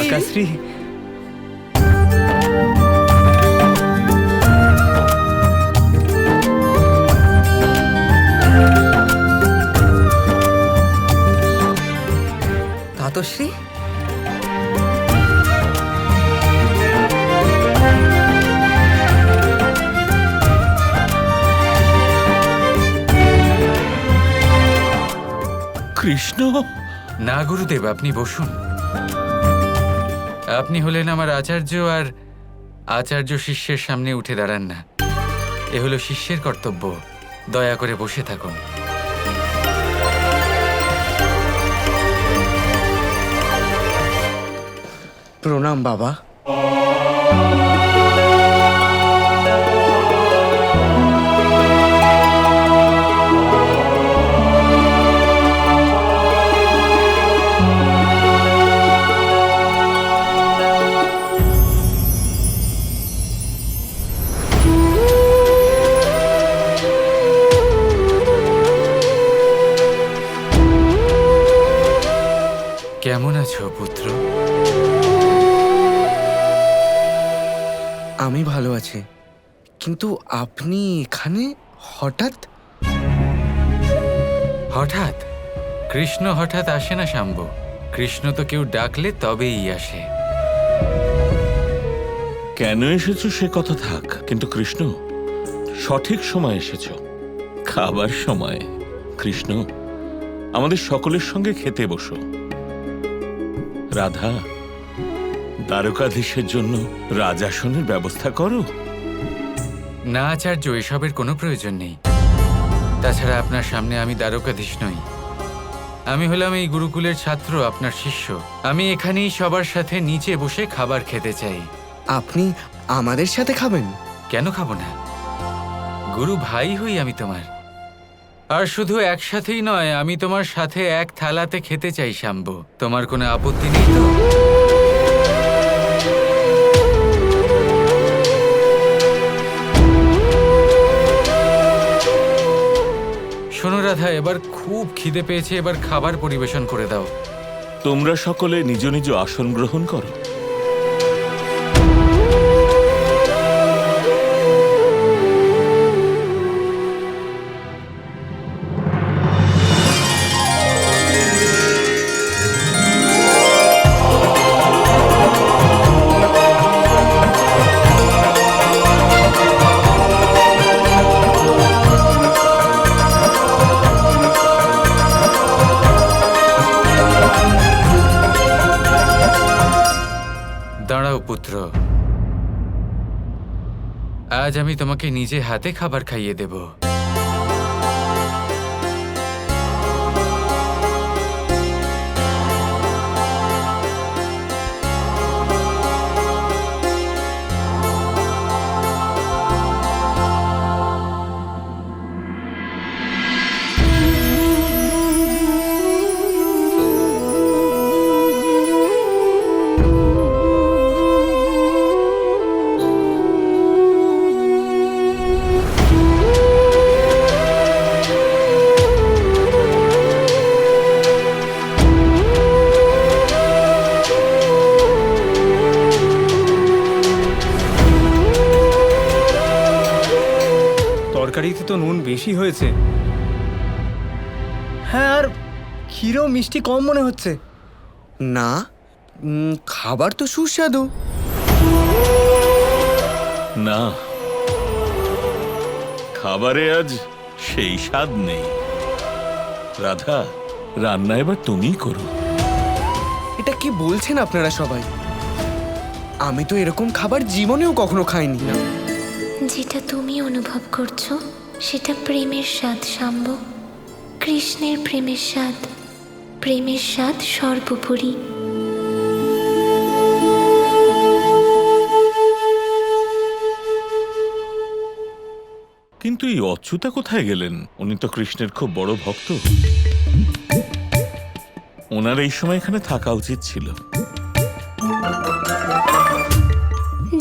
আকাশ্রী, ধাতশ্রী, কৃষ্ণ। না গুরুদেব, আপনি বসুন। আপনি হলেন আমার আচার্য, আর আচার্য শিষ্যের সামনে উঠে দাঁড়ান না। এ হলো শিষ্যের কর্তব্য। দয়া করে বসে থাকুন। প্রণাম বাবা। কেমন আছো পুত্র? আমি ভালো আছি, কিন্তু আপনি এখানে হঠাৎ? হঠাৎ? কৃষ্ণ হঠাৎ আসে না শাম্ব। কৃষ্ণ তো কেউ ডাকলে তবেই আসে। কেন এসেছো সে কথা থাক, কিন্তু কৃষ্ণ সঠিক সময় এসেছো, খাবার সময়। কৃষ্ণ, আমাদের সকলের সঙ্গে খেতে বসো। রাধা, দ্বারকাধীশের জন্য রাজাসনের ব্যবস্থা করো। না আচার্য, এসবের কোনো প্রয়োজন নেই। তাছাড়া আপনার সামনে আমি দ্বারকাধীশ নই। আমি হলাম এই গুরুকুলের ছাত্র, আপনার শিষ্য। আমি এখানেই সবার সাথে নিচে বসে খাবার খেতে চাই। আপনি আমাদের সাথে খাবেন? কেন খাবো না? গুরু ভাই হই আমি তোমার। আর শুধু একসাথেই নয়, আমি তোমার সাথে এক থালাতে খেতে চাই শাম্ব। তোমার কোনো আপত্তি নেই তো? শোনো রাধা, এবার খুব খিদে পেয়েছে, এবার খাবার পরিবেশন করে দাও। তোমরা সকলে নিজ নিজ আসন গ্রহণ করো। দাঁড়াও পুত্র, আজ আমি তোমাকে নিজে হাতে খাবার খাইয়ে দেব। তরকারিতে তো নুন বেশি হয়েছে। হ্যাঁ, আর ক্ষীরও মিষ্টি কম মনে হচ্ছে। না, খাবার তো সুস্বাদু। না, খাবারে আজ সেই স্বাদ নেই। রাধা, রান্না এবার তুমিই করো। এটা কি বলছেন আপনারা সবাই? আমি তো এরকম খাবার জীবনেও কখনো খাইনি। যেটা তুমি অনুভব করছো সেটা প্রেমের স্বাদ শাম্ব। কৃষ্ণের প্রেমের স্বাদ, প্রেমের স্বাদ সর্বোপরি। কিন্তু এই অচ্যুতা কোথায় গেলেন? উনি তো কৃষ্ণের খুব বড় ভক্ত। ওনার এই সময় এখানে থাকা উচিত ছিল।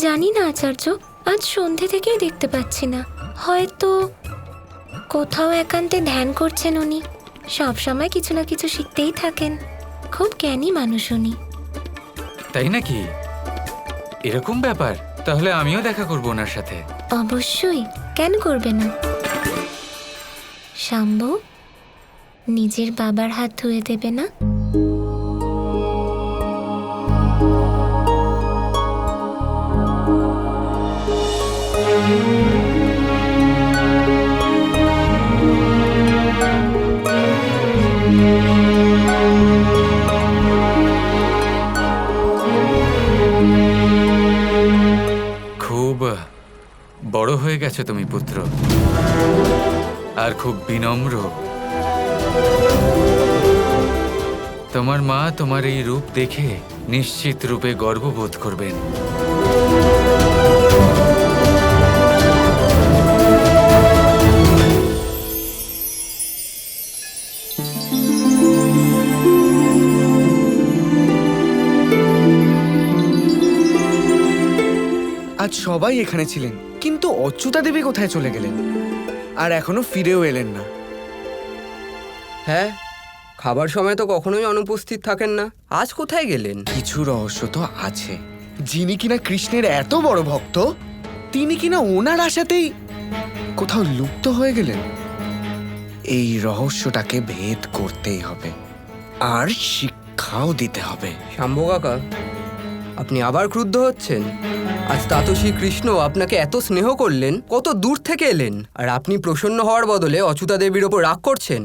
জানি না আচার্য, আজ সন্ধে থেকেই দেখতে পাচ্ছি না। হয়তো কোথাও একান্তে ধ্যান করছেন উনি। সব সময় কিছু না কিছু শিখতেই থাকেন। খুব জ্ঞানী মানুষ উনি। তাই নাকি? এরকম ব্যাপার? তাহলে আমিও দেখা করব ওনার সাথে। অবশ্যই, কেন করবে না? শাম্ভু, নিজের বাবার হাত ধুয়ে দেবে না? খুব বড় হয়ে গেছো তুমি পুত্র, আর খুব বিনম্র। তোমার মা তোমার এই রূপ দেখে নিশ্চিত রূপে গর্ববোধ করবেন। আজ সবাই এখানে ছিলেন, কিন্তু অচ্যুতা দেবী কোথায় চলে গেলেন? আর এখনো ফিরেও এলেন না। হ্যাঁ, খাবার সময় তো কখনোই অনুপস্থিত থাকেন না। আজ কোথায় গেলেন? কিছু রহস্য তো আছে। যিনি কিনা কৃষ্ণের এত বড় ভক্ত, তিনি কিনা ওনার আশাতেই কোথাও লুপ্ত হয়ে গেলেন। এই রহস্যটাকে ভেদ করতেই হবে, আর শিক্ষাও দিতে হবে। শাম্ভু কাকা, আপনি আবার ক্রুদ্ধ হচ্ছেন? আজ তাতসী কৃষ্ণ আপনাকে এত স্নেহ করলেন, কত দূর থেকে এলেন, আর আপনি প্রসন্ন হওয়ার বদলে অচ্যুতা দেবীর ওপর রাগ করছেন।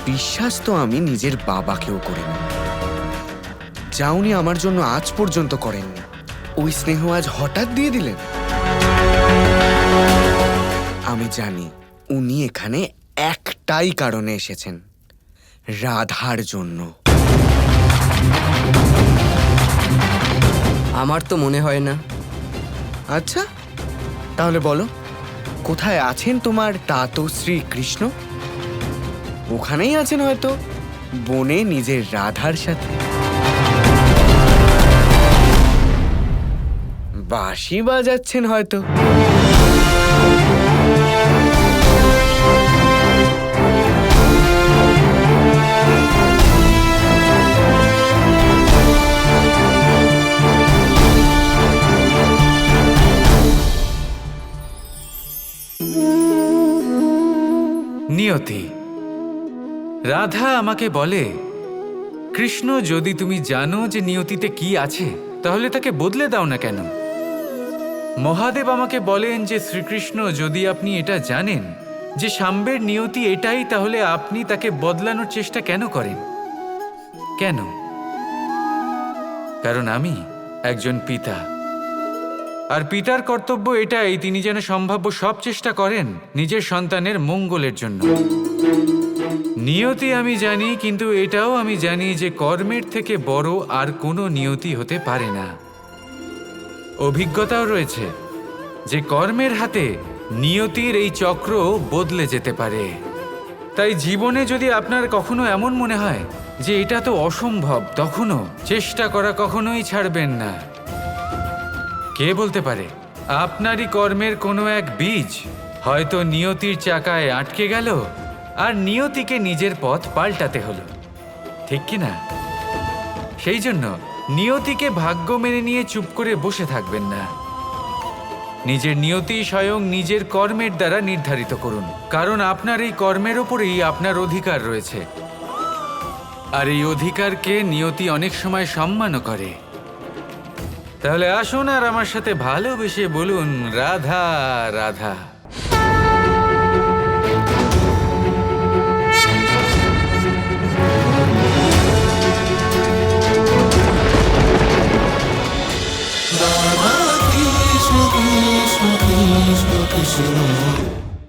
বিশ্বাস তো আমি নিজের বাবাকেও করিনি, যা উনি আমার জন্য আজ পর্যন্ত করেননি। ওই স্নেহ আজ হঠাৎ দিয়ে দিলেন। আমি জানি উনি এখানে একটাই কারণে এসেছেন, রাধার জন্য। আমার তো মনে হয় না। আচ্ছা, তাহলে বলো, কোথায় আছেন তোমার তাতো শ্রী কৃষ্ণ? ওখানেই আছেন হয়তো, বনে নিজের রাধার সাথে। বাঁশি বাজাচ্ছেন হয়তো। নিয়তি, রাধা আমাকে বলে, কৃষ্ণ, যদি তুমি জানো যে নিয়তিতে কি আছে, তাহলে তাকে বদলে দাও না কেন? মহাদেব আমাকে বলেন যে শ্রীকৃষ্ণ, যদি আপনি এটা জানেন যে শাম্বের নিয়তি এটাই, তাহলে আপনি তাকে বদলানোর চেষ্টা কেন করেন? কেন? কারণ আমি একজন পিতা, আর পিতার কর্তব্য এটাই, তিনি যেন সম্ভাব্য সব চেষ্টা করেন নিজের সন্তানের মঙ্গলের জন্য। নিয়তি আমি জানি, কিন্তু এটাও আমি জানি যে কর্মের থেকে বড় আর কোনো নিয়তি হতে পারে না। অভিজ্ঞতাও রয়েছে যে কর্মের হাতে নিয়তির এই চক্র বদলে যেতে পারে। তাই জীবনে যদি আপনার কখনো এমন মনে হয় যে এটা তো অসম্ভব, তখনও চেষ্টা করা কখনোই ছাড়বেন না। কে বলতে পারে আপনারই কর্মের কোনো এক বীজ হয়তো নিয়তির চাকায় আটকে গেল, আর নিয়তিকে নিজের পথ পাল্টাতে হলো, ঠিক কি না? সেই জন্য নিয়তিকে ভাগ্য মেনে নিয়ে চুপ করে বসে থাকবেন না। নিজের নিয়তি স্বয়ং নিজের কর্মের দ্বারা নির্ধারিত করুন, কারণ আপনার এই কর্মের ওপরেই আপনার অধিকার রয়েছে, আর এই অধিকারকে নিয়তি অনেক সময় সম্মানও করে। তাহলে আসুন আর আমার সাথে ভালোবেসে বলুন, রাধা রাধা।